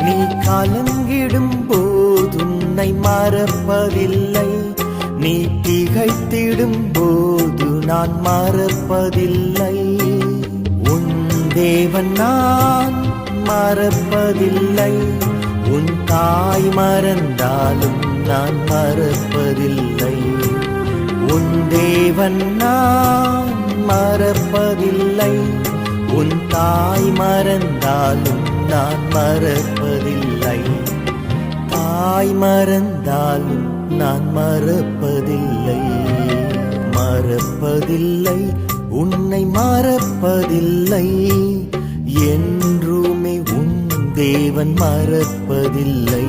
நீ கலங்கிடும் போது உன்னை மறப்பதில்லை, நீ திகைத்திடும் போது நான் மறப்பதில்லை. உன் தேவன் நான் மறப்பதில்லை, உன் தாய் மறந்தாலும் நான் மறப்பதில்லை. உன் தேவன் நான் மறப்பதில்லை, உன் தாய் மறந்தாலும் நான் மறப்பதில்லை. தாய் மறந்தாலும் நான் மறப்பதில்லை, மறப்பதில்லை, உன்னை மறப்பதில்லை. என்றுமே உன் தேவன் மறப்பதில்லை.